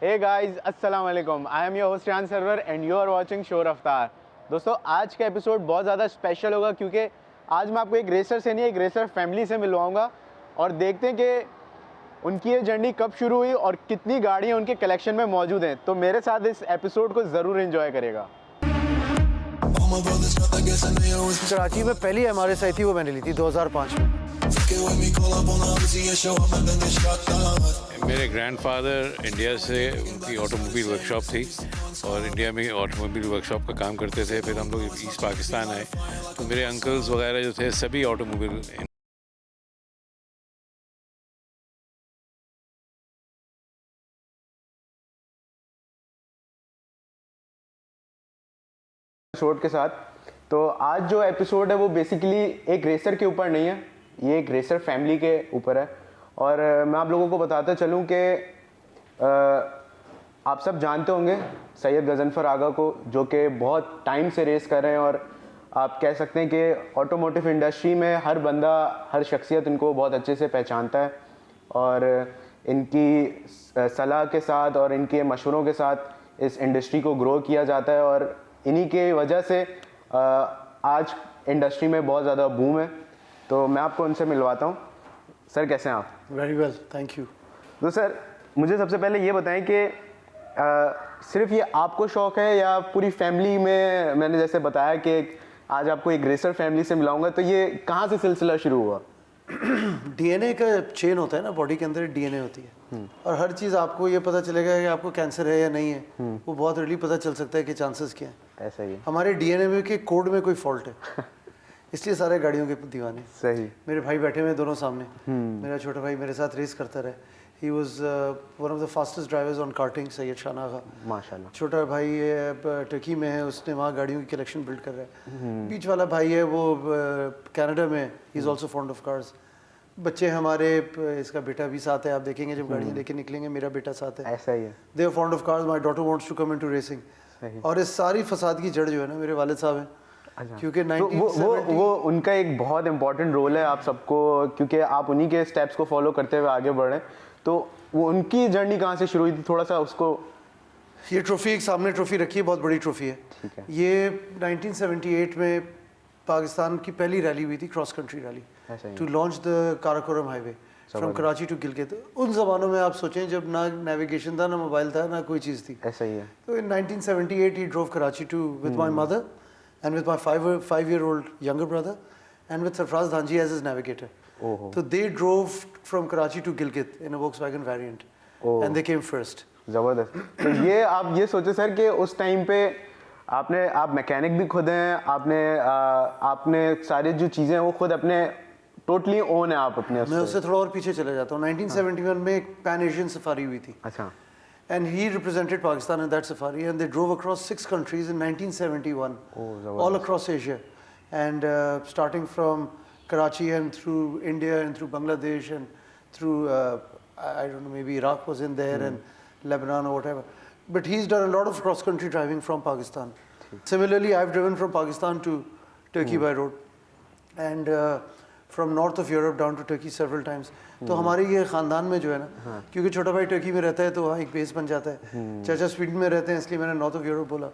हे guys, अस्सलाम वालेकुम। I am your host Riyan Sarwar and you are watching show Raftaar. दोस्तों, आज का एपिसोड बहुत ज़्यादा स्पेशल होगा क्योंकि आज मैं आपको एक रेसर से नहीं, एक रेसर फैमिली से मिलवाऊंगा और देखते हैं कि उनकी ये जर्नी कब शुरू हुई और कितनी गाड़ियाँ उनके कलेक्शन में मौजूद हैं। तो मेरे साथ इस एपिसोड को ज़रूर एंजॉय करेगा। कराची में पहली एमआरएस आई थी, वो मैंने ली थी 2005 में। मेरे ग्रैंडफादर इंडिया से उनकी ऑटोमोबाइल वर्कशॉप थी और इंडिया में ऑटोमोबाइल वर्कशॉप का काम करते थे। फिर हम लोग ईस्ट पाकिस्तान आए तो मेरे अंकल्स वगैरह जो थे सभी ऑटोमोबाइल एपिसोड के साथ। तो आज जो एपिसोड है वो बेसिकली एक रेसर के ऊपर नहीं है, ये एक रेसर फैमिली के ऊपर है। और मैं आप लोगों को बताता चलूँ कि आप सब जानते होंगे सैयद गजनफर आगा को, जो कि बहुत टाइम से रेस कर रहे हैं और आप कह सकते हैं कि ऑटोमोटिव इंडस्ट्री में हर बंदा, हर शख्सियत इनको बहुत अच्छे से पहचानता है और इनकी सलाह के साथ और इनके मशवरों के साथ इस इंडस्ट्री को ग्रो किया जाता है और इन्हीं के वजह से आज इंडस्ट्री में बहुत ज़्यादा बूम है। तो मैं आपको उनसे मिलवाता हूँ। सर, कैसे हैं आप? Very well, thank you. तो सर, मुझे सबसे पहले ये बताएं कि सिर्फ ये आपको शौक़ है या पूरी फैमिली में? मैंने जैसे बताया कि आज आपको एक रेसर फैमिली से मिलाऊंगा, तो ये कहाँ से सिलसिला शुरू हुआ? डीएनए का चेन होता है ना, बॉडी के अंदर डीएनए होती है और हर चीज़ आपको ये पता चलेगा कि आपको कैंसर है या नहीं है, वो बहुत अर्ली पता चल सकता है कि चांसेस क्या हैं। ऐसा ही हमारे डीएनए में के कोड में कोई फॉल्ट है, इसलिए सारे गाड़ियों के दीवाने। सही। मेरे भाई बैठे हुए दोनों सामने। मेरा छोटा भाई मेरे साथ रेस करता रहे। He was one of the fastest drivers on karting, Syed Shahnaga. माशाल्लाह। छोटा भाई टर्की में है, उसने वहाँ गाड़ियों की कलेक्शन बिल्ड कर रहा है। बीच वाला भाई है वो कनाडा में, he is also fond of cars. बच्चे हमारे, इसका बेटा भी साथ है, आप देखेंगे जब गाड़ियाँ लेके निकलेंगे, मेरा बेटा साथ है। ऐसा ही है। They are fond of cars, my daughter wants to come into racing. और इस सारी फसाद की जड़ जो है ना, मेरे वालिद साहब हैं। क्योंकि तो वो उनका एक बहुत इंपॉर्टेंट रोल है आप सबको, क्योंकि आप उन्हीं के स्टेप्स को फॉलो करते हुए आगे बढ़ रहे हैं। तो वो उनकी जर्नी कहाँ से शुरू हुई थी, थोड़ा सा उसको? ये ट्रॉफी, एक सामने ट्रॉफी रखी है, बहुत बड़ी ट्रॉफी है। ठीक है। ये 1978 में पाकिस्तान की पहली रैली हुई थी, cross country rally, to launch the Karakoram highway from Karachi to Gilgit. उन ज़मानों में आप सोचें जब ना नेविगेशन था, ना मोबाइल था, ना कोई चीज़ थी। ऐसा ही है। तो in 1978 he drove Karachi to with my mother and with my five-year-old younger brother and with Sarfraz Dhanji as his navigator. So they drove from Karachi to Gilgit in a Volkswagen variant and they came first. ज़बरदस्त। तो ये आप ये सोचे sir कि उस time पे आप मैकेनिक भी खुद हैं, आपने सारी जो चीज़ें हैं वो खुद अपने टोटली ओन है आप अपने? मैं उससे थोड़ा और पीछे चले जाता हूँ। 1971 में एक पैन एशियन सफारी हुई थी। अच्छा। And he represented Pakistan in that safari, and they drove across 6 countries in 1971, all across Asia, and starting from Karachi and through India and through Bangladesh and through I don't know, maybe Iraq was in there and Lebanon or whatever. But he's done a lot of cross-country driving from Pakistan. Similarly, I've driven from Pakistan to Turkey by road, and from north of Europe down to Turkey several times. तो हमारे ये ख़ानदान में जो है ना, क्योंकि छोटा भाई टर्की में रहता है तो वहाँ एक बेस बन जाता है। चाचा स्वीडन में रहते हैं, इसलिए मैंने नॉर्थ ऑफ यूरोप बोला।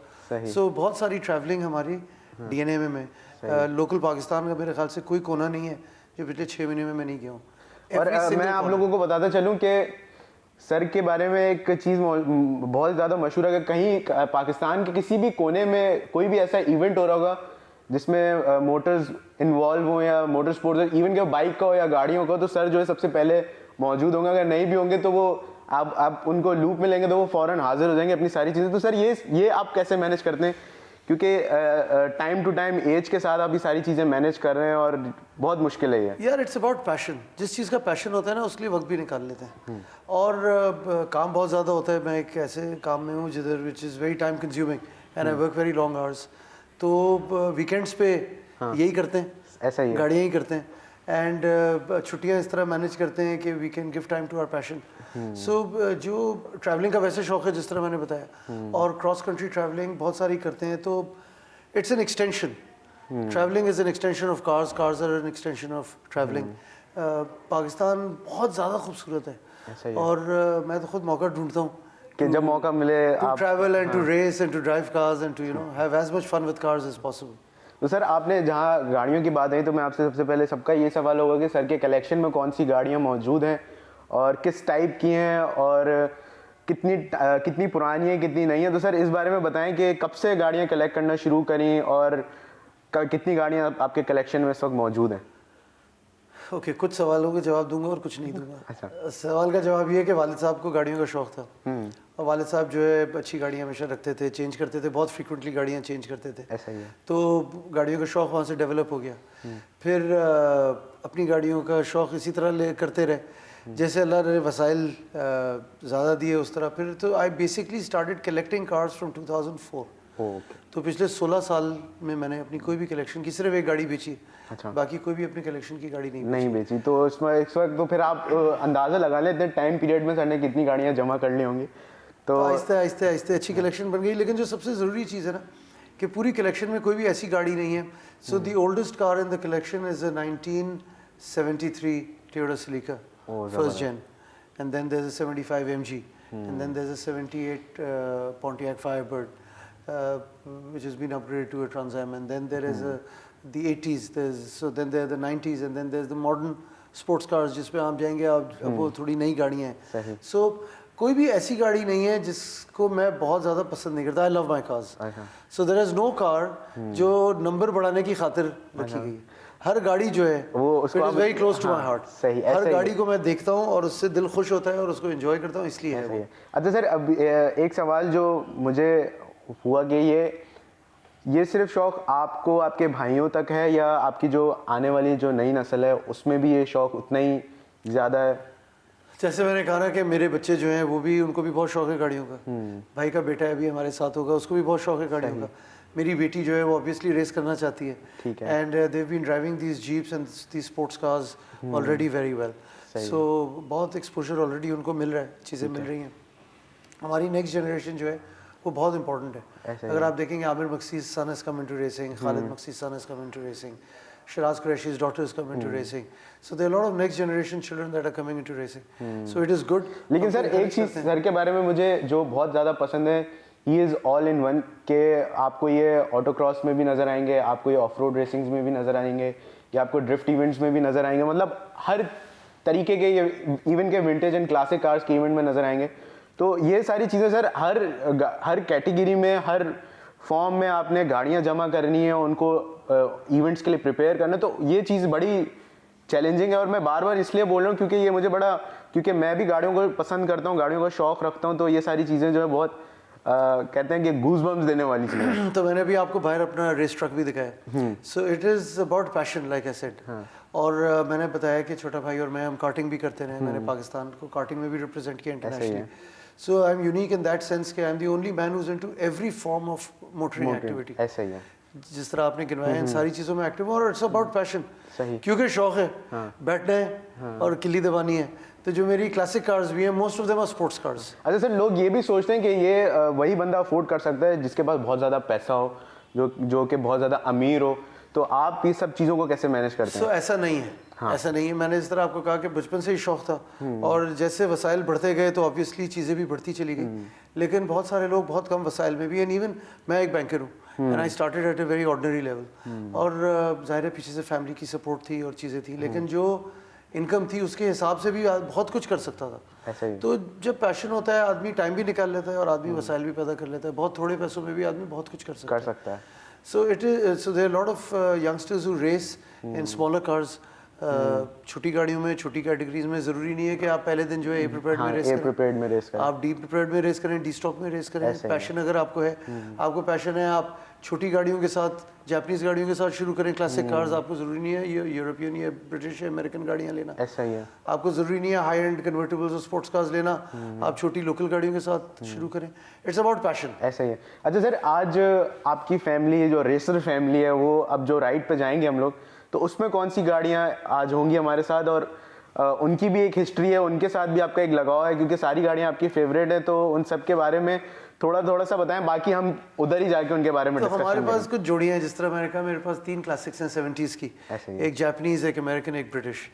सो बहुत सारी ट्रैवलिंग हमारी डीएनए में। लोकल पाकिस्तान का मेरे ख्याल से कोई कोना नहीं है जो पिछले 6 महीने में मैं नहीं गया हूँ। और मैं आप लोगों को बताता चलूँ कि सर के बारे में एक चीज़ बहुत ज़्यादा मशहूर है कि कहीं पाकिस्तान के किसी भी कोने में कोई भी ऐसा इवेंट हो रहा होगा जिसमें मोटर्स इन्वॉल्व हो या मोटर स्पोर्ट्स, इवन के बाइक का हो या गाड़ियों का, तो सर जो है सबसे पहले मौजूद होंगे। अगर नहीं भी होंगे तो वो आप उनको लूप में लेंगे तो वो फ़ौरन हाजिर हो जाएंगे अपनी सारी चीज़ें। तो सर ये आप कैसे मैनेज करते हैं, क्योंकि टाइम टू टाइम एज के साथ आप ये सारी चीज़ें मैनेज कर रहे हैं और बहुत मुश्किल है ये? यार, इट्स अबाउट पैशन। जिस चीज़ का पैशन होता है ना, उसके लिए वक्त भी निकाल लेते हैं। और काम बहुत ज़्यादा होता है। मैं एक ऐसे काम में हूँ जिधर which is very time consuming and I work very long hours. तो वीकेंड्स पे यही करते हैं, ऐसा ही गाड़ियाँ ही करते हैं, एंड छुट्टियाँ इस तरह मैनेज करते हैं कि we can give time to our passion. So जो ट्रैवलिंग का वैसे शौक़ है जिस तरह मैंने बताया, और क्रॉस कंट्री ट्रैवलिंग बहुत सारी करते हैं, तो it's an extension. Travelling is an extension of cars, cars are an extension of travelling. Pakistan बहुत ज़्यादा खूबसूरत है और मैं तो खुद मौका ढूंढता हूँ कि जब मौका मिले to आप travel and to race and to drive cars and to have as much fun with cars as possible. तो सर आपने जहाँ गाड़ियों की बात आई तो मैं आपसे सबसे पहले सबका ये सवाल होगा कि सर के कलेक्शन में कौन सी गाड़ियाँ मौजूद हैं और किस टाइप की हैं और कितनी पुरानी है कितनी नहीं है। तो सर इस बारे में बताएं कि कब से गाड़ियाँ कलेक्ट करना शुरू करी और कितनी गाड़ियाँ आपके कलेक्शन में इस वक्त मौजूद हैं। ओके कुछ सवालों के जवाब दूंगा और कुछ नहीं दूंगा। अच्छा। सवाल का जवाब ये है कि वालिद साहब को गाड़ियों का शौक था और वालिद साहब जो है अच्छी गाड़ियाँ हमेशा रखते थे, चेंज करते थे, बहुत फ्रीक्वेंटली गाड़ियाँ चेंज करते थे। ऐसा ही है। तो गाड़ियों का शौक वहाँ से डेवलप हो गया। फिर अपनी गाड़ियों का शौक इसी तरह करते रहे जैसे अल्लाह ने वसाइल ज़्यादा दिए उस तरह। फिर तो I basically started collecting cars from 2004। तो पिछले 16 साल में मैंने अपनी कोई भी कलेक्शन की सिर्फ एक गाड़ी बेची। अच्छा। बाकी कोई भी अपनी कलेक्शन की गाड़ी नहीं बेची। तो इसमें इस वक्त तो फिर आप अंदाज़ा लगा लें इतने टाइम पीरियड में सर ने कितनी गाड़ियाँ जमा कर ली होंगी। तो आहिस्ते आहिस्ते आहिस्ते अच्छी कलेक्शन बन गई। लेकिन जो सबसे ज़रूरी चीज़ है ना कि पूरी कलेक्शन में कोई भी ऐसी गाड़ी नहीं है। So the oldest car in the collection is a 1973 Toyota Celica first gen, and then there's a 75 MG, and then there's a 78 Pontiac Firebird, which has been upgraded to a Trans Am, and then there is the 80s, then there are the 90s, and then there's the modern sports cars जिसपे आप जाएंगे आप वो थोड़ी नई गाड़ियाँ हैं। So कोई भी ऐसी गाड़ी नहीं है जिसको मैं बहुत ज़्यादा पसंद नहीं करता। I love my cars. So there is no car जो नंबर बढ़ाने की खातिर रखी गई है। हर गाड़ी जो है वो it is very close to my heart. सही। हर गाड़ी को मैं देखता हूँ और उससे दिल खुश होता है और उसको एंजॉय करता हूँ, इसलिए है वो। अच्छा सर अब एक सवाल जो मुझे हुआ कि ये सिर्फ शौक आपको आपके भाइयों तक है या आपकी जो आने वाली जो नई नस्ल है उसमें भी ये शौक उतना ही ज़्यादा है? जैसे मैंने कहा ना कि मेरे बच्चे जो हैं वो भी उनको भी बहुत शौक है गाड़ियों का। भाई का बेटा है अभी हमारे साथ होगा, उसको भी बहुत शौक है गाड़ियों का। मेरी बेटी जो है वो ऑब्वियसली रेस करना चाहती है। ठीक है। And they have been driving these jeeps and these sports cars already very well. So बहुत एक्सपोजर ऑलरेडी उनको मिल रहा है, चीज़ें मिल रही हैं। हमारी नेक्स्ट जनरेशन जो है वो बहुत इंपॉर्टेंट है। अगर आप देखेंगे Aamir मक्सी's son has come into racing, Khalid Maksi's son has come into racing, Shiraz Qureshi's daughter has come into racing. So there are a lot of next generation children that are coming into racing. So it is good. लेकिन sir एक चीज़ sir के बारे में मुझे जो बहुत ज़्यादा पसंद है, he is all in one के आपको ये ऑटो क्रॉस में भी नज़र आएंगे, आपको ये ऑफ रोड रेसिंग्स में भी नज़र आएंगे, या आपको ड्रिफ्ट इवेंट्स में भी नज़र आएंगे। मतलब हर तरीके के ये इवन के विंटेज एंड क्लासिक कार्स के इवेंट में नज़र आएंगे। तो ये सारी चीज़ें सर हर कैटेगरी में हर फॉर्म में आपने गाड़ियाँ जमा करनी है, उनको इवेंट्स के लिए प्रिपेयर करना, तो ये चीज़ बड़ी चैलेंजिंग है। और मैं बार बार इसलिए बोल रहा हूँ क्योंकि ये मुझे क्योंकि मैं भी गाड़ियों को पसंद करता हूँ, गाड़ियों का शौक़ रखता हूँ, तो ये सारी चीज़ें जो है बहुत कहते हैं कि गूज बम्स देने वाली चीज़ें। तो मैंने भी आपको बाहर अपना रेस ट्रक भी दिखाया। So it is about passion like I said. और मैंने बताया कि छोटा भाई और मैं हम कार्टिंग भी करते रहे। मैंने पाकिस्तान को कार्टिंग में भी रिप्रेजेंट किया internationally. So I'm unique in that sense कि I'm the only man who's into every form of motoring activity. ऐसा ही है। जिस तरह आपने गिनवाया इन सारी चीज़ों में एक्टिव और इट्स अबाउट पैशन। सही। क्योंकि शौक है, बैठना है और किल्ली दबानी है। तो जो मेरी क्लासिक कार्स भी हैं, most of them are sports cars. अच्छा सर, लोग ये भी सोचते हैं कि ये वही बंदा अफोर्ड कर सकता है जिसके पास बहुत ज़्यादा पैसा हो, जो कि बहुत ज़्यादा अमीर हो। तो आप ये सब चीज़ों को कैसे मैनेज करते हैं? ऐसा नहीं है। ऐसा नहीं है। मैंने इस तरह आपको कहा कि बचपन से ही शौक था और जैसे वसाइल बढ़ते गए तो ऑब्वियसली चीज़ें भी बढ़ती चली गई। लेकिन बहुत सारे लोग बहुत कम वसाइल में भी, एंड इवन मैं एक बैंकर हूँ and I started at a very ordinary level. और ज़ाहिर है पीछे से फैमिली की सपोर्ट थी और चीज़ें थी, लेकिन जो इनकम थी उसके हिसाब से भी बहुत कुछ कर सकता था। ऐसा ही। तो जब पैशन होता है आदमी टाइम भी निकाल लेता है और आदमी वसाइल भी पैदा कर लेता है। बहुत थोड़े पैसों में भी आदमी बहुत कुछ कर सकता है। So there are a lot of youngsters who race in smaller cars. छोटी गाड़ियों में, छोटी कैटेगरीज में ज़रूरी नहीं है कि आप पहले दिन जो है ए प्रिपेयर्ड में रेस करें। आप डी प्रिपेयर्ड में रेस करें, डी स्टॉक में रेस करें। पैशन अगर आपको है, आपको पैशन है, आप छोटी गाड़ियों के साथ, जापानीज़ गाड़ियों के साथ शुरू करें, क्लासिक कार्स। आपको ज़रूरी नहीं है ये यूरोपियन या ब्रिटिश या अमेरिकन गाड़ियाँ लेना। ऐसा ही है। आपको ज़रूरी नहीं है हाई एंड कन्वर्टेबल्स और स्पोर्ट्स कार्स लेना। आप छोटी लोकल गाड़ियों के साथ शुरू करें। It's about passion. ऐसा ही है। अच्छा सर, आज आपकी फैमिली जो रेसर फैमिली है वो अब जो राइड पे जाएंगे हम लोग, तो उसमें कौन सी गाड़ियाँ आज होंगी हमारे साथ, और उनकी भी एक हिस्ट्री है, उनके साथ भी आपका एक लगाव है क्योंकि सारी गाड़ियाँ आपकी फेवरेट हैं, तो उन सब के बारे में थोड़ा सा बताएं, बाकी हम उधर ही जाके उनके बारे में तो हमारे पास कुछ जोड़ियाँ हैं। जिस तरह मैंने कहा मेरे पास 3 क्लासिक्स हैं 70s की, एक जापानीज़, एक अमेरिकन, एक ब्रिटिश।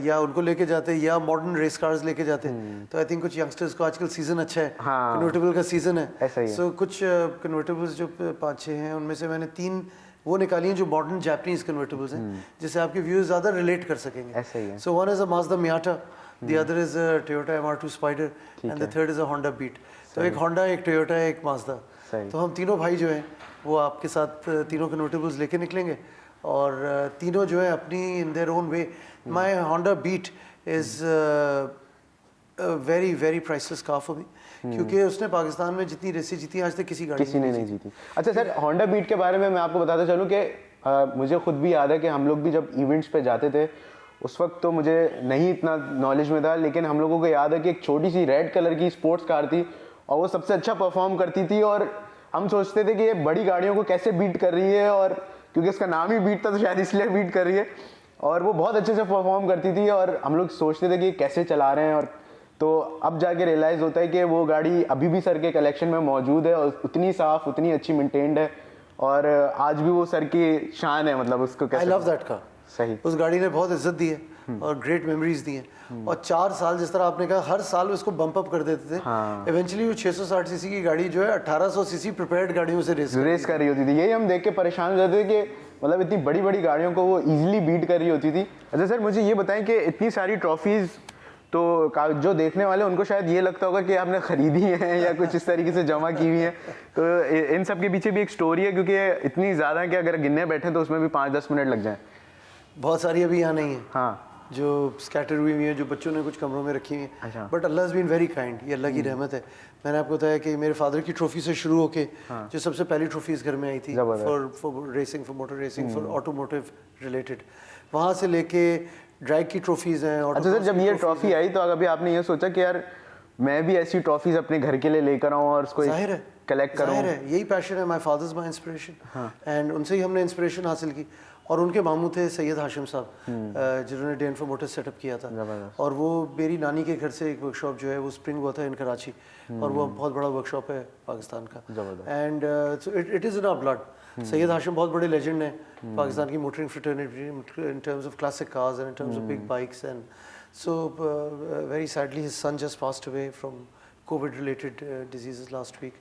या उनको लेके जाते या मॉडर्न रेस कार्स लेके जाते। तो आई थिंक कुछ यंगस्टर्स को आजकल सीजन अच्छा है, हाँ। कन्वर्टेबल का सीजन है, ऐसा ही है। सो कुछ कन्वर्टेबल्स जो 5-6 हैं उनमें से मैंने 3 वो निकाली हैं जो मॉडर्न जापानीज कन्वर्टेबल्स हैं, जिससे आपके व्यूअर्स ज़्यादा रिलेट कर सकेंगे। ऐसा ही है। So one is a Mazda Miata, the other is a Toyota MR2 Spider and the third is a Honda Beat। तो एक Honda, एक Toyota, एक Mazda। सही। तो हम तीनों भाई जो हैं वो आपके साथ तीनों कन्वर्टेबल्स लेके निकलेंगे और तीनों जो है अपनी in their own way. My Honda Beat is very very priceless car for me, क्योंकि उसने पाकिस्तान में जितनी रेसें जीती आज तक किसी गाड़ी किसी ने नहीं जीती। अच्छा सर, होंडा बीट के बारे में मैं आपको बताता चलूँ कि मुझे खुद भी याद है कि हम लोग भी जब इवेंट्स पे जाते थे उस वक्त तो मुझे नहीं इतना नॉलेज में था, लेकिन हम लोगों को याद है कि एक छोटी सी रेड कलर की स्पोर्ट्स कार थी और वो सबसे अच्छा परफॉर्म करती थी और हम सोचते थे कि ये बड़ी गाड़ियों को कैसे बीट कर रही है, और क्योंकि इसका नाम ही बीट था तो शायद इसलिए बीट कर रही है, और वो बहुत अच्छे से परफॉर्म करती थी और हम लोग सोचते थे कि कैसे चला रहे हैं। और तो अब जाके रियलाइज़ होता है कि वो गाड़ी अभी भी सर के कलेक्शन में मौजूद है और उतनी साफ़, उतनी अच्छी मेंटेन्ड है और आज भी वो सर की शान है, मतलब उसको आई लव दैट कार। सही, उस गाड़ी ने बहुत इज्जत दी है और ग्रेट मेमोरीज दी हैं और 4 साल जिस तरह आपने कहा हर साल उसको बम्प अप कर देते थे। हाँ। इवेंचुअली वो 660 सीसी की गाड़ी जो है 1800 सीसी प्रिपेयर्ड गाड़ियों से रेस कर रही होती थी। यही हम देख के परेशान हो जाते थे कि मतलब इतनी बड़ी बड़ी गाड़ियों को वो इजीली बीट कर रही होती थी। अच्छा सर, मुझे ये बताएं कि इतनी सारी ट्रॉफीज़ तो जो देखने वाले उनको शायद ये लगता होगा कि आपने खरीदी हैं या कुछ इस तरीके से जमा की हुई हैं, तो इन सब के पीछे भी एक स्टोरी है, क्योंकि इतनी ज़्यादा कि अगर गिनने बैठे तो उसमें भी 5-10 मिनट लग जाएं। बहुत सारी अभी यहाँ नहीं है, हाँ, जो स्कैटर हुई हुई है, जो बच्चों ने कुछ कमरों में रखी हुई अच्छा। हैं। But Allah is been very kind, ये अल्लाह की रहमत है। मैंने आपको बताया कि मेरे फादर की ट्रॉफी से शुरू होके जो सबसे पहली ट्रॉफीज़ घर में आई थी for racing, for motor racing, for automotive related, वहाँ से लेके ड्रैग की ट्रॉफीज़ हैं। अच्छा सर, जब ये ट्रॉफी आई तो अभी आपने ये सोचा कि यार मैं भी ऐसी ट्रॉफीज अपने घर के लिए लेकर आऊँ और उसको कलेक्ट करूँ? यही पैशन है, my father's my inspiration, and उनसे ही हमने इंस्पिरेशन हासिल की। और उनके मामू थे सैयद हाशिम साहब, जिन्होंने डेन फॉर मोटर्स सेटअप किया था, और वो मेरी नानी के घर से एक वर्कशॉप जो है वो स्प्रिंग हुआ था इन कराची, और वो बहुत बड़ा वर्कशॉप है पाकिस्तान का, and it is in our blood. Syed Hashim बहुत बड़े लेजेंड हैं पाकिस्तान की motoring fraternity in terms of classic cars and in terms of big bikes, and so very sadly his son just passed away from COVID related diseases last week.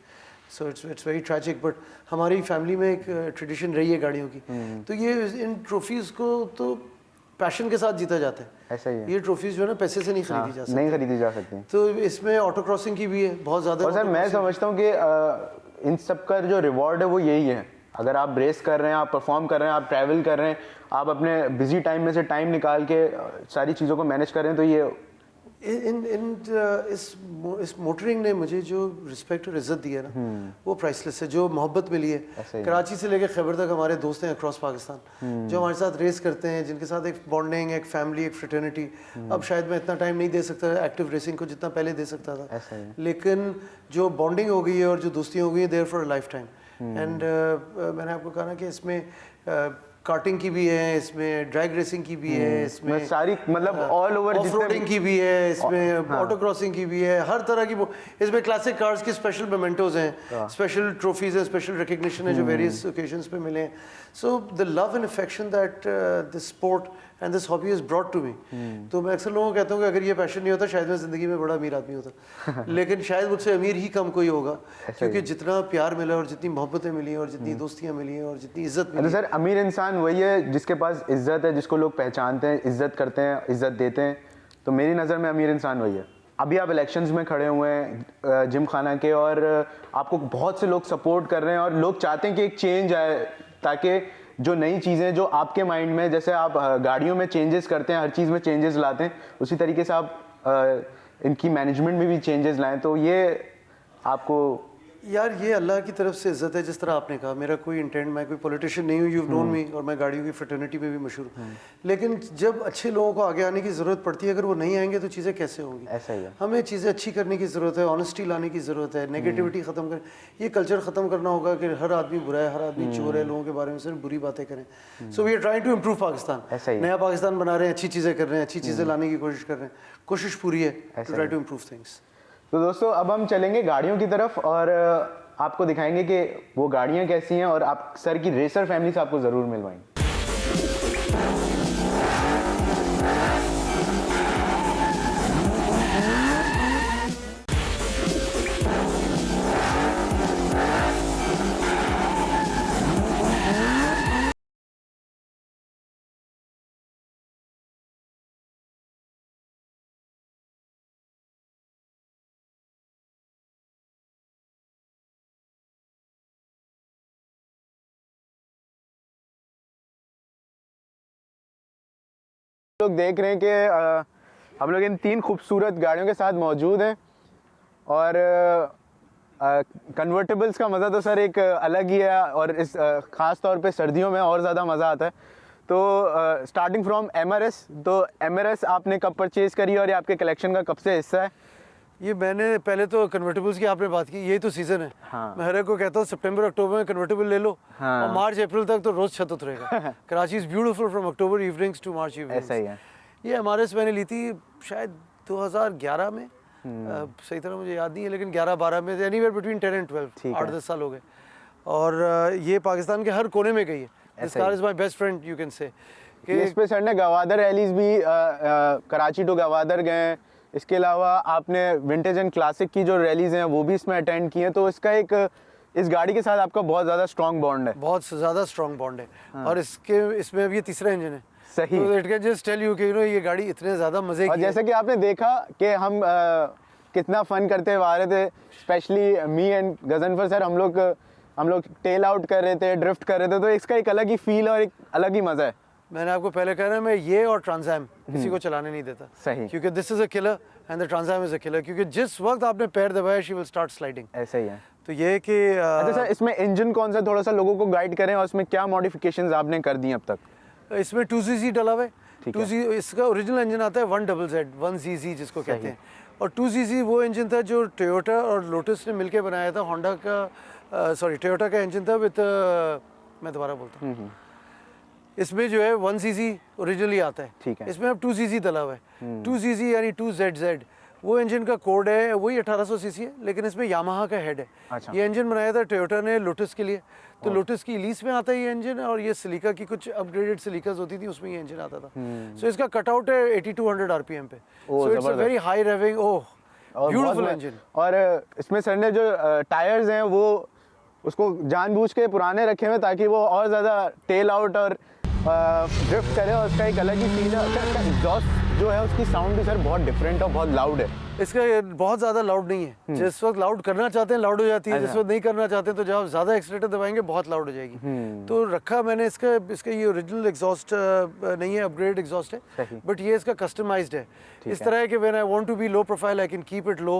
So it's very tragic, but हमारी family में एक tradition रही है गाड़ियों की। तो ये इन trophies को तो पैशन के साथ जीता जाता है। ऐसा ही है। ये ट्रॉफीज़ जो है ना पैसे से नहीं खरीदी जा सकती। नहीं खरीदी जा सकती। तो इसमें ऑटो क्रॉसिंग की भी है बहुत ज़्यादा। और सर मैं समझता हूँ कि इन सब का जो रिवॉर्ड है वो यही है। अगर आप रेस कर रहे हैं, आप परफॉर्म कर रहे हैं, आप ट्रैवल कर रहे हैं, आप अपने बिजी टाइम में से टाइम निकाल के सारी चीज़ों को मैनेज कर रहे हैं, तो ये इस मोटरिंग ने मुझे जो रिस्पेक्ट और इज्जत दी है ना वो प्राइसलेस है। जो मोहब्बत मिली है कराची से लेकर खैबर तक, हमारे दोस्त हैं अक्रॉस पाकिस्तान जो हमारे साथ रेस करते हैं, जिनके साथ एक बॉन्डिंग, एक फैमिली, एक फ्रेटर्निटी। अब शायद मैं इतना टाइम नहीं दे सकता एक्टिव रेसिंग को जितना पहले दे सकता था, लेकिन जो बॉन्डिंग हो गई है और जो दोस्तियाँ हो गई है there for a lifetime. And मैंने आपको कहा ना कि इसमें कार्टिंग की भी है, इसमें ड्रैग रेसिंग की भी है, इसमें सारी मतलब ऑल ओवर ऑफ रोडिंग की भी है, इसमें ऑटो क्रॉसिंग की भी है, हर तरह की। इसमें क्लासिक कार्स की स्पेशल मोमेंटोज हैं, स्पेशल ट्रॉफीज हैं, स्पेशल रिकग्निशन है जो वेरियस ओकेजन्स पे मिले हैं। So the love and affection that this sport and this hobby is brought to me. तो मैं अक्सर लोगों को कहता हूँ कि अगर ये पैशन नहीं होता शायद मैं ज़िंदगी में बड़ा अमीर आदमी होता लेकिन शायद मुझसे अमीर ही कम कोई होगा, क्योंकि जितना प्यार मिला और जितनी मोहब्बतें मिली और जितनी दोस्तियाँ मिली हैं और जितनी इज्जत मिली। सर अमीर इंसान वही है जिसके पास इज्जत है, जिसको लोग पहचानते हैं, इज्जत करते हैं, इज्जत देते हैं। तो मेरी नज़र में अमीर इंसान वही है। अभी आप इलेक्शंस में खड़े हुए हैं जिम खाना के, और आपको बहुत से लोग सपोर्ट कर रहे हैं और लोग चाहते हैं कि एक चेंज आए, ताकि जो नई चीज़ें जो आपके माइंड में, जैसे आप गाड़ियों में चेंजेस करते हैं, हर चीज़ में चेंजेस लाते हैं, उसी तरीके से आप इनकी मैनेजमेंट में भी चेंजेस लाएं। तो ये आपको यार ये अल्लाह की तरफ से इज्जत है। जिस तरह आपने कहा, मेरा कोई इंटेंट, मैं कोई पॉलिटिशियन नहीं हूँ, यू नोन मी, और मैं गाड़ियों की फ्रेटर्निटी में भी मशहूर हूँ। लेकिन जब अच्छे लोगों को आगे आने की ज़रूरत पड़ती है, अगर वो नहीं आएंगे तो चीज़ें कैसे होंगी? ऐसा ही है। हमें चीज़ें अच्छी करने की ज़रूरत है, ऑनेस्टी लाने की ज़रूरत है, नेगेटिविटी ख़त्म कर, ये कल्चर ख़त्म करना होगा कि हर आदमी बुरा है, हर आदमी चोर है, लोगों के बारे में सिर्फ बुरी बातें करें। So we are trying to improve Pakistan, नया पाकिस्तान बना रहे हैं, अच्छी चीज़ें कर रहे हैं, अच्छी चीज़ें लाने की कोशिश कर रहे हैं, कोशिश पूरी है to try to improve things. तो दोस्तों अब हम चलेंगे गाड़ियों की तरफ और आपको दिखाएंगे कि वो गाड़ियाँ कैसी हैं, और आप सर की रेसर फैमिली से आपको ज़रूर मिलवाएंगे। लोग देख रहे हैं कि हम लोग इन 3 खूबसूरत गाड़ियों के साथ मौजूद हैं और कन्वर्टेबल्स का मज़ा तो सर एक अलग ही है और इस ख़ास तौर पे सर्दियों में और ज़्यादा मज़ा आता है। तो स्टार्टिंग फ्रॉम एमआरएस, तो एमआरएस आपने कब परचेज़ करी और ये आपके कलेक्शन का कब से हिस्सा है? ये मैंने पहले तो कन्वर्टेबल्स की आपने बात की, यही तो सीज़न है। हाँ। मैं हर एक को कहता हूँ सितंबर अक्टूबर में कन्वर्टेबल ले लो। हाँ। और मार्च अप्रैल तक तो रोज़ छत उतरेगा। Karachi is beautiful from October evenings to March evenings. ऐसा ही है। ये एमआरएस मैंने ली थी शायद 2011 में, सही तरह मुझे याद नहीं है, लेकिन 11-12 में, एनीवेयर बिटवीन 10 एंड 12, 8-10 साल हो गए। और ये पाकिस्तान के हर कोने में गई है। This car is my best friend you can say. इस पे सर ने गवादर रैलीज भी कराची टू गवादर गए, इसके अलावा आपने विंटेज एंड क्लासिक की जो रैलीज हैं वो भी इसमें अटेंड की हैं, तो इसका एक इस गाड़ी के साथ आपका बहुत ज़्यादा स्ट्रॉन्ग बॉन्ड है। बहुत ज़्यादा स्ट्रॉन्ग बॉन्ड है। और इसमें अब ये तीसरा इंजन है। सही। तो it can just tell you कि ये गाड़ी इतने ज़्यादा मज़े और की जैसे कि आपने देखा कि हम कितना फन करते हुए आ रहे थे, specially me and Ghazanfar sir, हम लोग टेल आउट कर रहे थे, ड्रिफ्ट कर रहे थे, तो इसका एक अलग ही फील और एक अलग ही मज़ा है। मैंने आपको पहले कहा ना, मैं ये और ट्रांसैम किसी को चलाने नहीं देता। सही। क्योंकि this is a killer and the Trans Am is a killer, क्योंकि जिस वक्त आपने पैर दबाया शी विल स्टार्ट स्लाइडिंग। ऐसा ही है। तो ये कि अच्छा सर, इसमें इंजन कौन सा, थोड़ा सा लोगों को गाइड करें और इसमें क्या मॉडिफिकेशंस आपने कर दी अब तक? इसमें 2cc डला हुआ है। ठीक है। 2cc इसका ओरिजिनल इंजन आता है 1ZZ जिसको कहते हैं। और 2cc वो इंजन था जो टोयोटा और लोटस ने मिलके बनाया था। होंडा का टोयोटा का इंजन था विद, मैं दोबारा बोलता हूँ, इसमें जो है 1cc ओरिजिनली आता है। ठीक है। इसमें अब 2cc डला हुआ है। 2cc यानी 2ZZ वो इंजन का कोड है, वही 1800 सीसी है, लेकिन इसमें यामाहा का हेड है। अच्छा। ये इंजन बनाया था टोयोटा ने लोटस के लिए, तो लोटस की लीज में आता है ये इंजन, और ये सिलिका की कुछ अपग्रेडेड सिलिकास होती थी, उसमें ये इंजन आता था। सो इसका कटआउट है 8200 आरपीएम पे। So it's a very high raving, beautiful engine. और इसमें सर ने जो टायर्स हैं वो उसको जानबूझ के पुराने रखे हुए ताकि वो और ज़्यादा टेल आउट और ड्रिफ्ट करे, और उसका एक अलग ही फील है। इसका एग्जॉस्ट जो है उसकी साउंड भी सर बहुत डिफरेंट और बहुत लाउड है। इसका बहुत ज़्यादा लाउड नहीं है। जिस वक्त लाउड करना चाहते हैं लाउड हो जाती है, जिस वक्त नहीं करना चाहते हैं तो जब आप ज़्यादा एक्सीलेटर दबाएंगे बहुत लाउड हो जाएगी। तो रखा मैंने इसका ये ओरिजिनल एग्जॉस्ट नहीं है, अपग्रेड एग्जॉस्ट है, बट ये इसका कस्टमाइज्ड है। इस तरह है कि when I want to be low profile I can keep it low,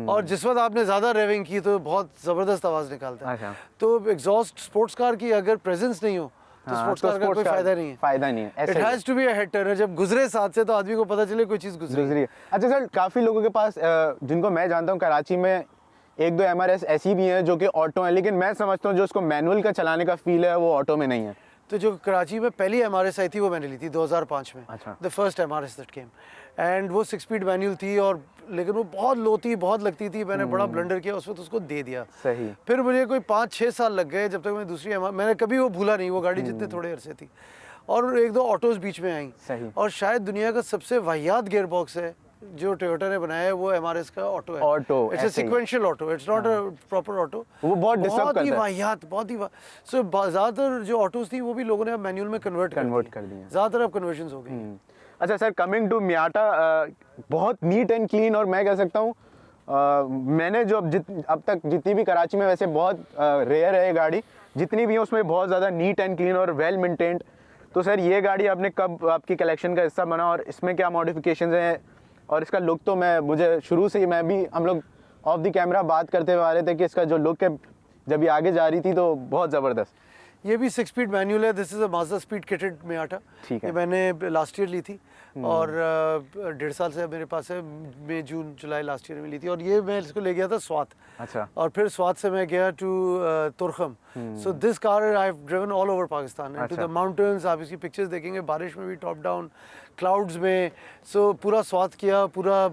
और जिस वक्त आपने ज़्यादा रेविंग की तो बहुत ज़बरदस्त आवाज़ निकालता है। तो एग्जॉस्ट स्पोर्ट्स कार की अगर प्रेजेंस नहीं हो तो स्पोर्ट्स कार का कोई फायदा नहीं है। फायदा नहीं है। It has to be a head turner, जब गुजरे साथ से तो आदमी को पता चले कोई चीज़ गुजरी है। अच्छा सर, काफ़ी लोगों के पास जिनको मैं जानता हूँ कराची में 1-2 एमआरएस ऐसी भी हैं जो कि ऑटो हैं, लेकिन मैं समझता हूँ जो उसको मैनुअल का चलाने का फील है वो ऑटो में नहीं है। तो जो कराची में पहली एमआरएस आई थी वो मैंने ली थी 2005 में। अच्छा। The first MRS that came, and वो 6 स्पीड मैनुअल थी, और लेकिन वो बहुत लो थी, बहुत लगती थी। मैंने बड़ा ब्लंडर किया, उस वक्त उसको दे दिया। सही। फिर मुझे कोई 5-6 साल लग गए जब तक मैं दूसरी मैंने कभी वो भूला नहीं वो गाड़ी, जितने थोड़े अरसे थी। और 1-2 ऑटोज बीच में आई। सही। और शायद दुनिया का सबसे वाहियात गियर बॉक्स है जो टोयोटा ने बनाया है, वो एमआरएस का ऑटो है। Auto, it's a sequential auto, it's not a proper auto. वो बहुत डिस्टर्ब करता है। वाहियात, बहुत ही सो ज़्यादातर जो ऑटोज थी वो भी लोगों ने अब मैनुअल में कन्वर्ट कर दी हैं। ज़्यादातर अब कन्वर्जन्स हो गई। अच्छा सर, कमिंग टू मियाटा, बहुत नीट एंड क्लीन, और मैं कह सकता हूँ मैंने जो अब तक जितनी भी कराची में, वैसे बहुत रेयर है ये गाड़ी, जितनी भी है उसमें बहुत ज़्यादा नीट एंड क्लीन और वेल मेंटेन्ड। तो सर ये गाड़ी आपने कब आपकी कलेक्शन का हिस्सा बना, और इसमें क्या मॉडिफिकेशंस हैं, और इसका लुक तो मुझे शुरू से ही, हम लोग ऑफ द कैमरा बात करते हुए आ रहे थे कि इसका जो लुक है जब ये आगे जा रही थी तो बहुत ज़बरदस्त। ये भी 6 स्पीड मैनुअल है। This is a Mazda speed kitted Miata. ठीक है। ये मैंने लास्ट ईयर ली थी, और 1.5 साल से मेरे पास है। मई जून जुलाई लास्ट ईयर में ली थी, और ये मैं इसको ले गया था स्वात। अच्छा। और फिर स्वात से मैं गया to Torkham. So this car I have driven all over Pakistan and to the mountains. आप इसकी पिक्चर्स देखेंगे, बारिश में भी, टॉप डाउन, क्लाउड्स में। सो पूरा स्वात किया, पूरा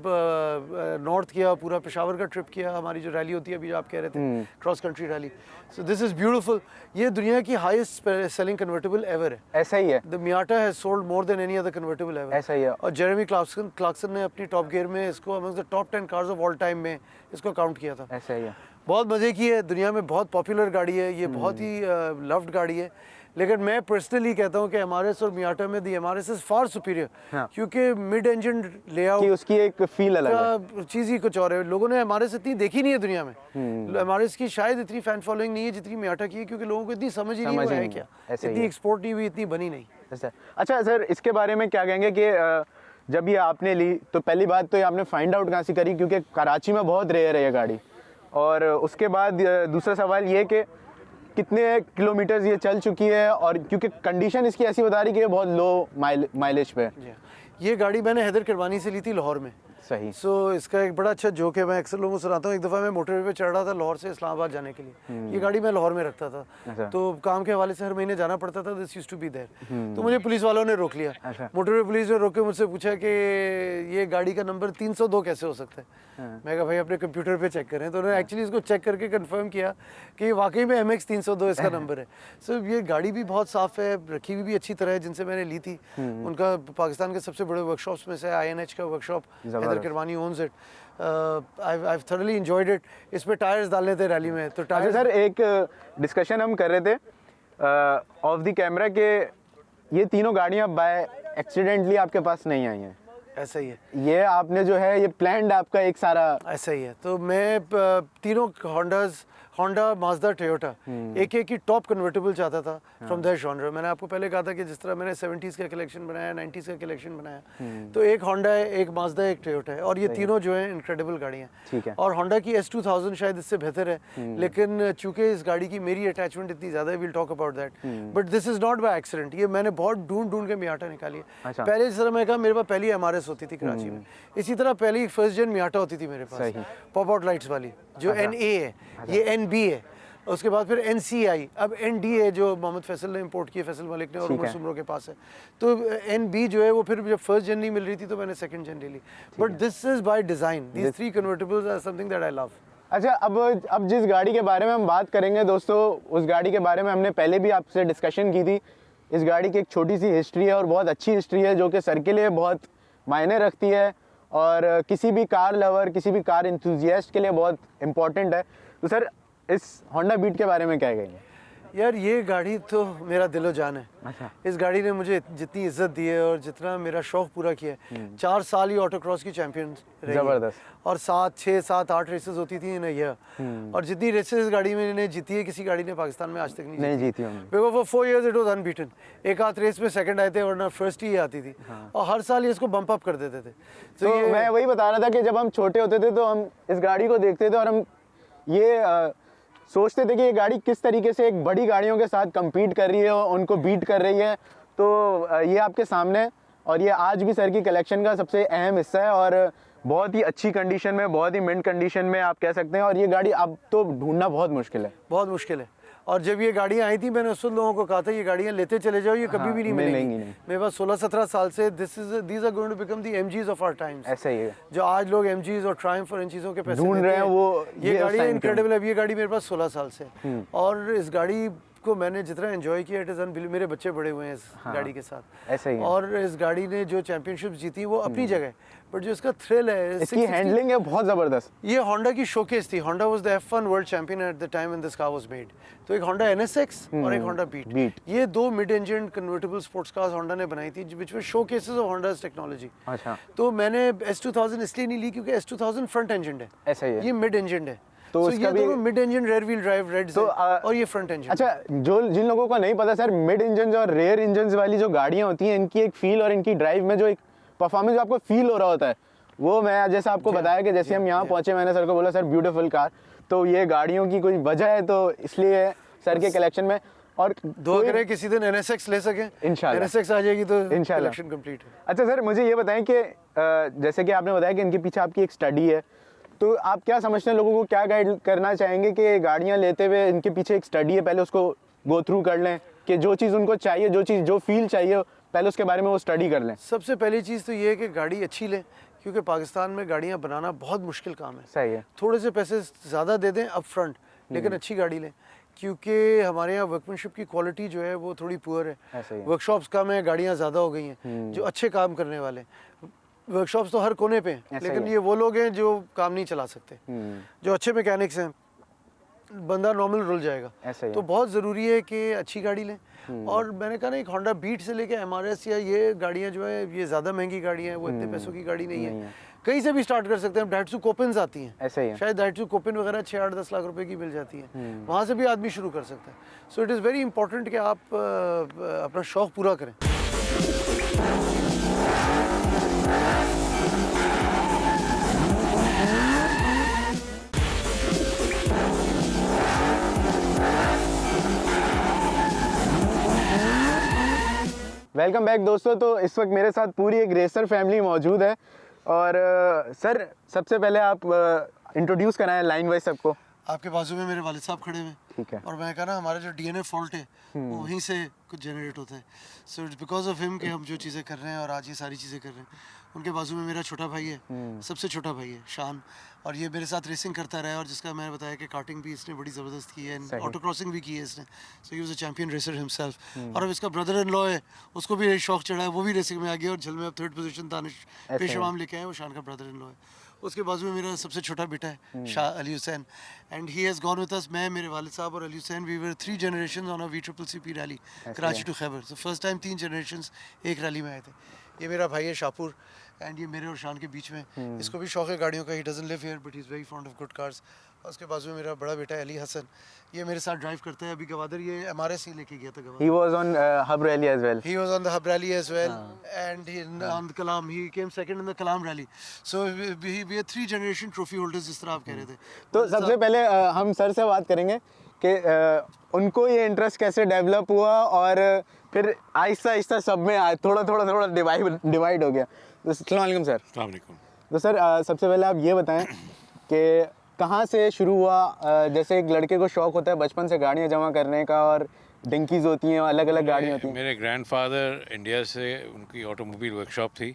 नॉर्थ किया, पूरा पेशावर का ट्रिप किया। हमारी जो रैली होती है अभी जो आप कह रहे थे, cross country rally. So this is beautiful. ये दुनिया की हाईएस्ट सेलिंग कन्वर्टेबल एवर है। ऐसा ही है। The Miata has sold more than any other convertible ever. ऐसा ही है। और जेरेमी क्लार्कसन ने अपनी टॉप गियर में इसको among the top 10 cars of all time में इसको काउंट किया था। ऐसा ही है। बहुत मज़े की है, दुनिया में बहुत पॉपुलर गाड़ी है ये, बहुत ही लव्ड गाड़ी है। लेकिन मैं पर्सनली कहता हूँ कि एमआरएस और मियाटा में दी एमआरएस इज फार सुपीरियर, हाँ। क्योंकि मिड इंजन कि लेआउट उसकी एक फील अलग है। का चीज़ ही कुछ और है। लोगों ने एमआरएस इतनी देखी नहीं है दुनिया में, एमआरएस की शायद इतनी फैन फॉलोइंग नहीं है जितनी मियाटा की है, क्योंकि लोगों को इतनी समझ ही नहीं समझ हुआ ही है नहीं, क्या, ऐसे ही इतनी है। एक्सपोर्ट नहीं हुई, इतनी बनी नहीं। अच्छा सर, इसके बारे में क्या कहेंगे कि जब ये आपने ली तो पहली बात तो ये आपने फाइंड आउट कहाँ से करी, क्योंकि कराची में बहुत रेयर है ये गाड़ी, और उसके बाद दूसरा सवाल ये कि कितने किलोमीटर्स ये चल चुकी है, और क्योंकि कंडीशन इसकी ऐसी बता रही कि ये बहुत लो माइलेज पे है। ये गाड़ी मैंने हैदर करवानी से ली थी लाहौर में। सही। सो इसका एक बड़ा अच्छा जोक है, मैं अक्सर लोगों को सुनाता हूँ। एक दफ़ा मैं मोटरवे पे चढ़ रहा था लाहौर से इस्लामाबाद जाने के लिए। ये गाड़ी मैं लाहौर में रखता था, अच्छा। तो काम के हवाले से हर महीने जाना पड़ता था, this used to be there. तो मुझे पुलिस वालों ने रोक लिया। अच्छा। मोटरवे पुलिस ने रोक के मुझसे पूछा कि ये गाड़ी का नंबर 302 कैसे हो सकता है। मैं कहा भाई अपने कंप्यूटर पे चेक करें। तो उन्होंने एक्चुअली इसको चेक करके कंफर्म किया कि वाकई में MX 302 इसका नंबर है। सो ये गाड़ी भी बहुत साफ़ है, रखी हुई भी अच्छी तरह है। जिनसे मैंने ली थी उनका पाकिस्तान के सबसे बड़े वर्कशॉप्स में से INH का वर्कशॉप हैदर करवानी owns it. I've thoroughly enjoyed it। इस पे टायर्स डालने थे रैली में, तो अच्छा टायर्स सर, एक डिस्कशन हम कर रहे थे ऑफ द कैमरा के ये तीनों गाड़ियाँ बाय एक्सीडेंटली आपके पास नहीं आई हैं। ऐसा ही है, ये आपने जो है ये प्लान्ड आपका एक सारा। ऐसा ही है। तो मैं तीनों होंडा, माजदा, टोयोटा एक की टॉप कन्वर्टेबल चाहता था फ्रॉम दैट जॉनर। मैंने आपको पहले कहा था कि जिस तरह मैंने 70s का कलेक्शन बनाया, 90s का कलेक्शन बनाया, तो एक होंडा है, एक माजदा, एक टोयोटा है, और ये तीनों जो है इनक्रेडिबल गाड़ियाँ ठीक है। और होंडा की S2000 शायद इससे बेहतर है, लेकिन चूंकि इस गाड़ी की मेरी अटैचमेंट इतनी ज़्यादा है, we'll talk about that, but this is not by accident. ये मैंने बहुत ढूंढ के मियाटा निकाली है। अच्छा। पहले जिस तरह मैं कहा, मेरे पास पहली MRS होती थी कराची में, इसी तरह पहली फर्स्ट जेन मियाटा होती थी मेरे पास, सही। पॉप आउट लाइट्स वाली, जो NA है, ये NB है। उसके बाद फिर NC आई, अब ND है जो मोहम्मद फैसल ने इंपोर्ट की है, फैसल मलिक ने, और उमर सुमरो के पास है। तो NB जो है वो फिर जब फर्स्ट जेन नहीं मिल रही थी तो मैंने सेकंड जेन ले ली। But this is by design, these three convertibles are something that I love. अच्छा, अब जिस गाड़ी के बारे में हम बात करेंगे दोस्तों, उस गाड़ी के बारे में हमने पहले भी आपसे डिस्कशन की थी। इस गाड़ी की एक छोटी सी हिस्ट्री है और बहुत अच्छी हिस्ट्री है, जो कि सर के लिए बहुत मायने रखती है और किसी भी कार लवर, किसी भी कार इंथुजियास्ट के लिए बहुत इंपॉर्टेंट है। तो सर, इस होंडा बीट के बारे में क्या कहेंगे? यार ये गाड़ी तो मेरा दिलो जान है। अच्छा। इस गाड़ी ने मुझे जितनी इज्जत दी है और जितना मेरा शौक पूरा किया है, 4 साल ही ऑटोक्रॉस की चैंपियन रही है। जबरदस्त। और 7, 6, 7, 8 रेसेस होती थी इन ईयर, और जितनी रेसेस इस गाड़ी में इन्हें जीती है किसी गाड़ी ने पाकिस्तान में आज तक नहीं जीती हमने। Because for 4 years it was unbeaten. एक आध रेस में सेकंड आए थे, वरना फर्स्ट ही आती थी, और हर साल ये इसको बम्प अप कर देते थे। तो मैं वही बता रहा था कि जब हम छोटे होते थे तो हम इस गाड़ी को देखते थे और हम ये सोचते थे कि ये गाड़ी किस तरीके से एक बड़ी गाड़ियों के साथ compete कर रही है और उनको बीट कर रही है। तो ये आपके सामने है, और ये आज भी सर की कलेक्शन का सबसे अहम हिस्सा है, और बहुत ही अच्छी कंडीशन में, बहुत ही मिंट कंडीशन में आप कह सकते हैं। और ये गाड़ी अब तो ढूंढना बहुत मुश्किल है, बहुत मुश्किल है। और जब ये गाड़ियाँ आई थी, मैंने उस वक्त लोगों को कहा था ये गाड़ियाँ लेते चले जाओ, ये कभी भी नहीं मिलेंगी। मेरे पास 16-17 साल से these are going to become the MGs of our times. ऐसा ही है। जो आज लोग MGs और ट्रायम्फ और इन चीज़ों के पैसे ढूंढ रहे हैं, वो ये गाड़ी इनक्रेडिबल है। ये गाड़ी मेरे पास 16 साल से, और इस गाड़ी को मैंने जितना एंजॉय किया, इट इज़ अनबिलीवेबल। मेरे बच्चे बड़े हुए हैं इस गाड़ी के साथ। ऐसा ही है। और इस गाड़ी ने जो चैंपियनशिप जीती वो अपनी जगह, बट जो इसका थ्रिल है, इसकी हैंडलिंग है बहुत ज़बरदस्त। ये होंडा की शोकेस थी। Honda was the F1 world champion at the time when this car was made. तो एक होंडा NSX और एक होंडा बीट, ये 2 mid engine convertible sports cars Honda ने बनाई थी, which were showcases of Honda's technology. अच्छा। तो मैंने S2000 इसलिए नहीं ली क्योंकि S2000 फ्रंट इंजन है, ऐसा ही है। ये मिड इंजन है। तो ये दोनों mid engine rear wheel drive red तो और ये फ्रंट इंजन। अच्छा, जो जिन लोगों को नहीं पता सर, मिड इंजन और रेयर इंजन वाली जो गाड़ियाँ होती हैं, इनकी एक फील और इनकी ड्राइव में जो एक परफॉर्मेंस जो आपको फील हो रहा होता है, वो मैं जैसे आपको बताया कि जैसे हम यहाँ पहुँचे, मैंने सर को बोला सर ब्यूटीफुल कार, तो ये गाड़ियों की कोई वजह है, तो इसलिए सर के कलेक्शन में। और दुआ करें किसी दिन NSX ले सकें, इंशाल्लाह NSX आ जाएगी तो इंशाल्लाह कलेक्शन कंप्लीट है। अच्छा सर, मुझे ये बताएं कि जैसे कि आपने बताया कि इनके पीछे आपकी एक स्टडी है, तो आप क्या समझते हैं, लोगों को क्या गाइड करना चाहेंगे कि गाड़ियाँ लेते हुए इनके पीछे एक स्टडी है, पहले उसको गो थ्रू कर लें, कि जो चीज़ उनको चाहिए, जो फील चाहिए, पहले उसके बारे में वो स्टडी कर लें? सबसे पहली चीज़ तो ये है कि गाड़ी अच्छी लें, क्योंकि पाकिस्तान में गाड़ियाँ बनाना बहुत मुश्किल काम है। सही है। थोड़े से पैसे ज़्यादा दे दें अप फ्रंट, लेकिन अच्छी गाड़ी लें, क्योंकि हमारे यहाँ वर्कमैनशिप की क्वालिटी जो है वो थोड़ी पुअर है। वर्कशॉप्स कम है, गाड़ियाँ ज़्यादा हो गई हैं जो अच्छे काम करने वाले। वर्कशॉप्स तो हर कोने पे हैं, लेकिन ये वो लोग हैं जो काम नहीं चला सकते। जो अच्छे मैकेनिक्स हैं बंदा नॉर्मल रुल जाएगा। ऐसा ही तो है। बहुत ज़रूरी है कि अच्छी गाड़ी लें। और मैंने कहा ना, एक होंडा बीट से लेके MRS या ये गाड़ियाँ जो है ये ज़्यादा महंगी गाड़ियाँ हैं, वो इतने पैसों की गाड़ी नहीं है। कहीं से भी स्टार्ट कर सकते हैं। डाइट्सू कोपेन्स आती हैं, ऐसा ही है। शायद डाइट्सू कोपेन वगैरह 6-8-10 लाख रुपए की मिल जाती हैं, वहाँ से भी आदमी शुरू कर सकता है। So it is very important कि आप अपना शौक़ पूरा करें। वेलकम बैक दोस्तों। तो इस वक्त मेरे साथ पूरी एक रेसर फैमिली मौजूद है और सर सबसे पहले आप इंट्रोड्यूस कराएं लाइन वाइज सबको। आपके बाजू में मेरे वालिद साहब खड़े हुए हैं। ठीक है। और मैं कहा ना, हमारा जो DNA फॉल्ट है वो वहीं से कुछ जनरेट होता है। So it's because of him कि हम जो चीज़ें कर रहे हैं और आज ये सारी चीज़ें कर रहे हैं। उनके बाजू में मेरा छोटा भाई है, सबसे छोटा भाई है शान, और ये मेरे साथ रेसिंग करता रहा है, और जिसका मैंने बताया कि कार्टिंग भी इसने बड़ी ज़बरदस्त की है, ऑटो क्रॉसिंग भी की है इसने। So he was a champion racer himself. और अब इसका ब्रदर इन लॉ है, उसको भी शौक चढ़ा है, वो भी रेसिंग में आ गया और झल में अब 3rd पोजीशन दानिश पेशवाम लेके आए, वो शान का ब्रदर इन लॉ है। उसके बाजू में मेरा सबसे छोटा बेटा है Shah Ali Hussain, and he has gone with us. मैं, मेरे वालिद साहब और Ali Hussain, we were 3 generations on a VCCP rally Karachi to Khyber. So first time 3 generations एक रैली में आए थे। ये मेरा भाई है शाहपुर, एंड ये मेरे और शान के बीच में। इसको भी शौक है गाड़ियों का। He doesn't live here but he is very fond of good cars. और उसके बाजू में मेरा बड़ा बेटा है अली हसन, ये मेरे साथ ड्राइव करता है। अभी गवादर ये MRS ही लेके गया था Gwadar. He was on Hub Rally as well. He was on the Hub Rally as well, and on the Kalam, he came second in the Kalam Rally. So we are 3 generation trophy holders, जिस तरह आप कह रहे थे। तो सबसे पहले हम सर से बात करेंगे कि उनको ये इंटरेस्ट कैसे डेवलप हुआ और फिर आहिस्ता आहिस्ता सब में थोड़ा थोड़ा डिवाइड हो गया। तो अस्सलाम वालेकुम सर। अस्सलाम वालेकुम। तो सर सबसे पहले आप ये बताएं कि कहाँ से शुरू हुआ। जैसे एक लड़के को शौक होता है बचपन से गाड़ियाँ जमा करने का, और डिंकीज होती हैं, अलग अलग गाड़ियाँ होती हैं। मेरे ग्रैंडफादर इंडिया से, उनकी ऑटोमोबाइल वर्कशॉप थी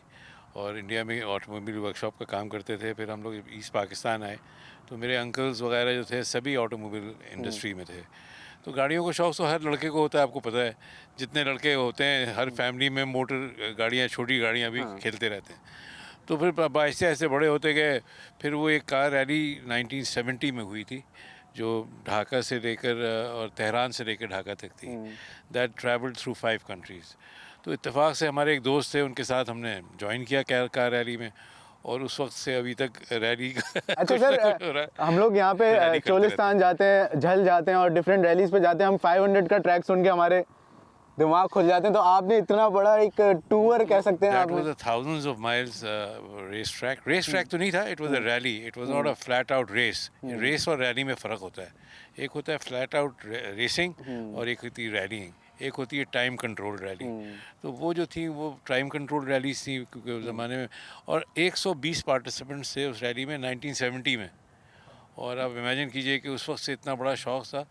और इंडिया में ऑटोमोबाइल वर्कशॉप का काम करते थे। फिर हम लोग ईस्ट पाकिस्तान आए तो मेरे अंकल्स वगैरह जो थे सभी ऑटोमोबाइल इंडस्ट्री में थे। तो गाड़ियों का शौक़ तो हर लड़के को होता है, आपको पता है। जितने लड़के होते हैं हर फैमिली में मोटर गाड़ियाँ, छोटी गाड़ियाँ भी खेलते रहते हैं। तो फिर ऐसे ऐसे बड़े होते गए। फिर वो एक कार रैली 1970 में हुई थी जो ढाका से लेकर और तेहरान से लेकर ढाका तक थी। That travelled through 5 countries. तो इत्तेफाक से हमारे एक दोस्त थे, उनके साथ हमने ज्वाइन किया कार रैली में, और उस वक्त से अभी तक रैली अच्छा सर, हम लोग यहाँ पे चोलिस्तान जाते हैं, झल जाते हैं और डिफरेंट रैलीज पे जाते हैं। हम 500 का ट्रैक सुन के हमारे दिमाग खुल जाते हैं। तो आपने इतना बड़ा एक टूर कह सकते हैं आपने। That was a thousands of miles race track तो नहीं था, it was a rally, it was not a flat out race। Race और रैली में फ़र्क होता है। एक होता है फ्लैट आउट रेसिंग और एक होती है रैलिंग, एक होती है टाइम कंट्रोल रैली। तो वो जो थी वो टाइम कंट्रोल रैलीज थी, क्योंकि उस ज़माने में, और 120 पार्टिसिपेंट्स थे उस रैली में 1970 में। और आप इमेजिन कीजिए कि उस वक्त से इतना बड़ा शौक़ था।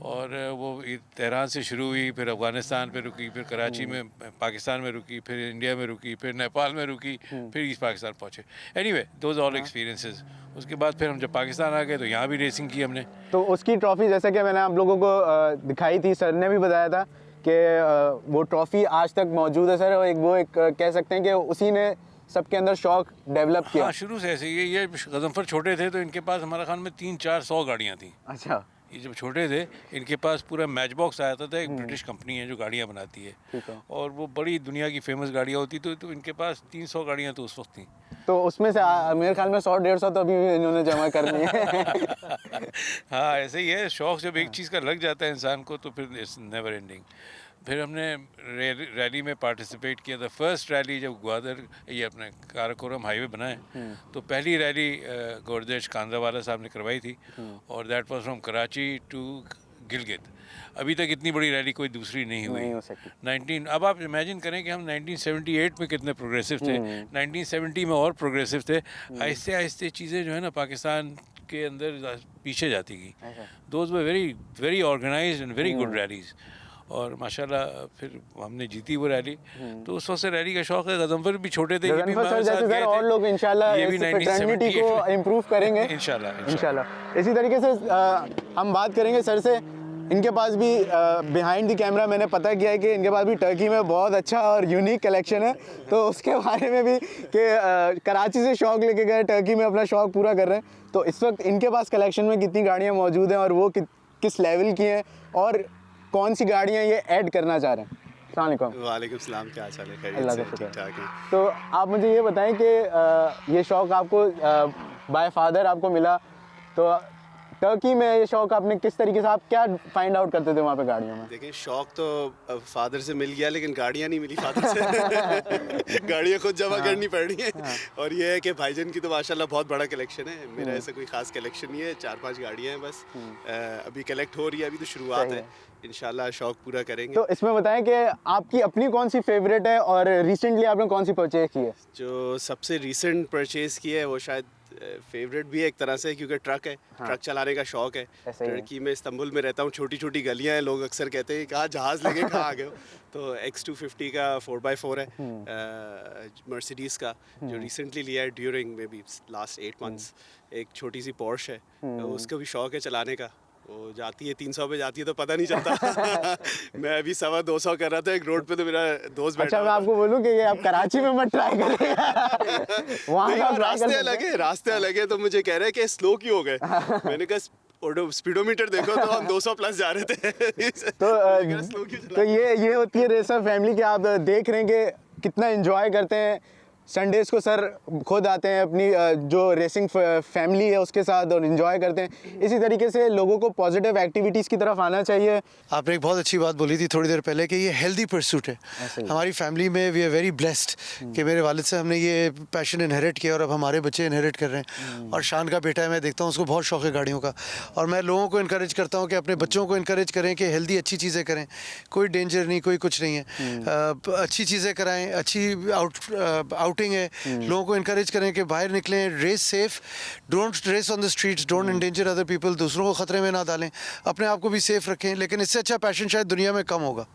और वो तेहरान से शुरू हुई, फिर अफ़गानिस्तान पे रुकी, फिर कराची में, पाकिस्तान में रुकी, फिर इंडिया में रुकी, फिर नेपाल में रुकी, फिर ईस्ट पाकिस्तान पहुँचे। Anyway those all experiences. उसके बाद फिर हम जब पाकिस्तान आ गए तो यहाँ भी रेसिंग की हमने। तो उसकी ट्रॉफ़ी जैसे कि मैंने आप लोगों को दिखाई थी, सर ने भी बताया था कि वो ट्रॉफ़ी आज तक मौजूद है सर। और वो एक कह सकते हैं कि उसी ने सबके अंदर शौक डेवलप किया। हाँ, शुरू से ऐसे ये गज़नफ़र छोटे थे तो इनके पास हमारा ख्याल में 300-400 गाड़ियाँ थी। अच्छा। ये जब छोटे थे इनके पास पूरा मैच बॉक्स आया था। एक ब्रिटिश कंपनी है जो गाड़ियाँ बनाती है, और वो बड़ी दुनिया की फेमस गाड़ियाँ होती। तो इनके पास 300 गाड़ियाँ तो उस वक्त थी। तो उसमें से मेरे ख्याल में 100-150 तो अभी इन्होंने जमा करनी है। हाँ, ऐसे ही है। शौक़ जब एक चीज़ का लग जाता है इंसान को तो फिर इट्स नेवर एंडिंग। फिर हमने रैली में पार्टिसिपेट किया था। फर्स्ट रैली जब ग्वादर ये अपने काराकोरम हाईवे बनाए तो पहली रैली गोरदेश कांदावाला साहब ने करवाई थी, और that was from Karachi to Gilgit. अभी तक इतनी बड़ी रैली कोई दूसरी नहीं हुई। अब आप इमेजिन करें कि हम 1978 में कितने प्रोग्रेसिव थे, 1970 में और प्रोग्रेसिव थे। आहिस्ते आहिस्ते चीज़ें जो है ना पाकिस्तान के अंदर पीछे जाती गई। Those were very very organised and very good rallies. और माशाल्लाह फिर हमने जीती वो रैली। तो उस वक्त से रैली का शौक है। गज़नफ़र भी छोटे थे, ये भी हमारे साथ गए थे। और लोग इंशाल्लाह इस फ्रेटर्निटी को इम्प्रूव करेंगे इंशाल्लाह। इसी तरीके से हम बात करेंगे सर से इनके पास भी बिहाइंड द कैमरा मैंने पता किया है कि इनके पास भी टर्की में बहुत अच्छा और यूनिक कलेक्शन है, तो उसके बारे में भी कि कराची से शौक़ लेके गए, टर्की में अपना शौक़ पूरा कर रहे हैं। तो इस वक्त इनके पास कलेक्शन में कितनी गाड़ियाँ मौजूद हैं और वो किस लेवल की हैं और कौन सी गाड़ियाँ ये ऐड करना चाह रहे हैं। अस्सलाम वालेकुम। वालेकुम सलाम, क्या हाल है? खैरियत अल्लाह से? का शुक्र। ठीक ठाक है। तो आप मुझे ये बताएं कि ये शौक़ आपको बाय फादर आपको मिला, तो टर्की में ये शौक़ आपने किस तरीके से, आप क्या फाइंड आउट करते थे वहाँ पे गाड़ियों में? देखिए, शौक तो फादर से मिल गया, लेकिन गाड़ियाँ नहीं मिली फादर से। गाड़ियाँ खुद जमा करनी पड़ रही हैं। और ये है कि भाईजान की तो माशाल्लाह बहुत बड़ा कलेक्शन है। मेरा ऐसा कोई ख़ास कलेक्शन नहीं है, 4-5 गाड़ियाँ हैं बस। अभी कलेक्ट हो रही है, अभी तो शुरुआत है। इंशाल्लाह शौक पूरा करेंगे। तो इसमें बताएं कि आपकी अपनी कौन सी फेवरेट है और रिसेंटली आपने कौन सी परचेज की है? जो सबसे रिसेंट परचेज़ की है वो शायद फेवरेट भी है एक तरह से, क्योंकि ट्रक है। ट्रक चलाने का शौक़ है। ऐसा ही है। टर्की में इस्तांबुल में रहता हूँ, छोटी छोटी गलियाँ हैं, लोग अक्सर कहते हैं कहाँ जहाज़ लेके कहाँ आ गए हो। तो X250 का 4x4 है मर्सिडीज़ का, जो रिसेंटली लिया है during may be last 8 months. एक छोटी सी पोर्श है, तो उसका भी शौक़ है चलाने का। वो जाती है 300 पे जाती है तो पता नहीं चलता। मैं अभी 225 कर रहा था एक रोड पे, तो मेरा दोस्त बैठा अच्छा, मैं आपको बोलूं कि ये आप कराची में मत ट्राई करिएगा। वहाँ का रास्ते अलग है, तो मुझे कह रहे हैं कि स्लो क्यों हो गए। मैंने कहा स्पीडोमीटर देखो तो हम 200 प्लस जा रहे थे। तो ये होती है रेसर फैमिली कि आप देख रहे हैं कि कितना एंजॉय करते हैं। संडेज़ को सर खुद आते हैं अपनी जो रेसिंग फैमिली है उसके साथ और इन्जॉय करते हैं। इसी तरीके से लोगों को पॉजिटिव एक्टिविटीज़ की तरफ आना चाहिए। आपने एक बहुत अच्छी बात बोली थी थोड़ी देर पहले कि ये हेल्दी परसूट है। हमारी फैमिली में वी आर वेरी ब्लेस्ड कि मेरे वालिद से हमने ये पैशन इनहेरिट किया और अब हमारे बच्चे इनहेरिट कर रहे हैं। और शान का बेटा है, मैं देखता हूँ उसको बहुत शौक़ है गाड़ियों का, और मैं लोगों को इनकरेज करता हूँ कि अपने बच्चों को इनकरेज करें कि हेल्दी अच्छी चीज़ें करें। कोई डेंजर नहीं, कोई कुछ नहीं है। अच्छी चीज़ें कराएँ, अच्छी आउटिंग है। लोगों को इनकरेज करें कि बाहर निकलें, race safe, don't race on the streets, don't endanger other people, दूसरों को ख़तरे में ना डालें, अपने आप को भी सेफ रखें। लेकिन इससे अच्छा पैशन शायद दुनिया में कम होगा।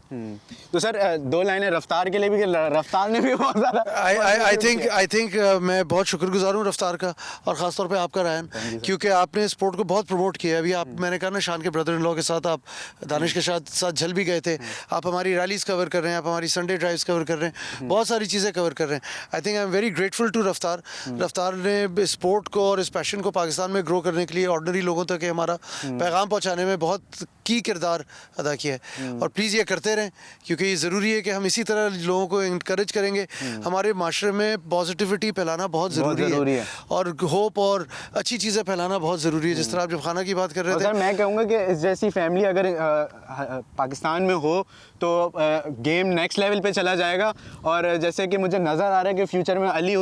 तो सर 2 लाइनें रफ्तार के लिए भी, रफ्तार ने भी बहुत ज़्यादा आई थिंक मैं बहुत शुक्रगुजार हूँ रफ्तार का, और ख़ासतौर पे आपका रायन, क्योंकि आपने स्पोर्ट को बहुत प्रमोट किया है। अभी आप, मैंने कहा ना, शान के ब्रदर इन लॉ के साथ आप दानिश के साथ झल भी गए थे। आप हमारी रैलीज कवर कर रहे हैं, आप हमारी संडे ड्राइव्स कवर कर रहे हैं, बहुत सारी चीज़ें कवर कर रहे हैं। I think I am very grateful to Raftaar. Raftaar ने स्पोर्ट को और इस पैशन को पाकिस्तान में ग्रो करने के लिए ऑर्डिनरी लोगों तक हमारा पैगाम पहुंचाने में बहुत की किरदार अदा किया है। और प्लीज़ ये करते रहें, क्योंकि ये ज़रूरी है कि हम इसी तरह लोगों को इंकरेज करेंगे। हमारे माशरे में पॉजिटिविटी फैलाना बहुत ज़रूरी है, और होप और अच्छी चीज़ें फैलाना बहुत ज़रूरी है। जिस तरह आप जब खाना की बात कर रहे थे, मैं कहूँगा कि इस जैसी फैमिली अगर पाकिस्तान में हो तो गेम नेक्स्ट लेवल पे चला जाएगा। और जैसे कि मुझे नज़र आ रहा है कि फ्यूचर में अली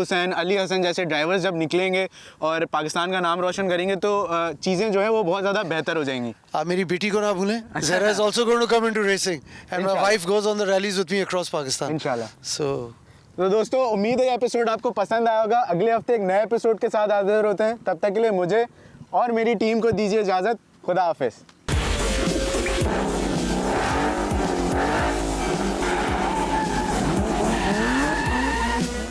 हसन जैसे ड्राइवर्स जब निकलेंगे और पाकिस्तान का नाम रोशन करेंगे तो चीज़ें जो है वो बहुत ज़्यादा बेहतर हो जाएंगी। आप मेरी बेटी को ना भूलें, Zara is also going to come into racing and my wife goes on the rallies with me across Pakistan इंशाल्लाह। तो दोस्तों, उम्मीद है ये एपिसोड आपको पसंद आया होगा। अगले हफ्ते एक नए एपिसोड के साथ हाजिर होते हैं। तब तक के लिए मुझे और मेरी टीम को दीजिए इजाज़त। खुदा हाफिज़।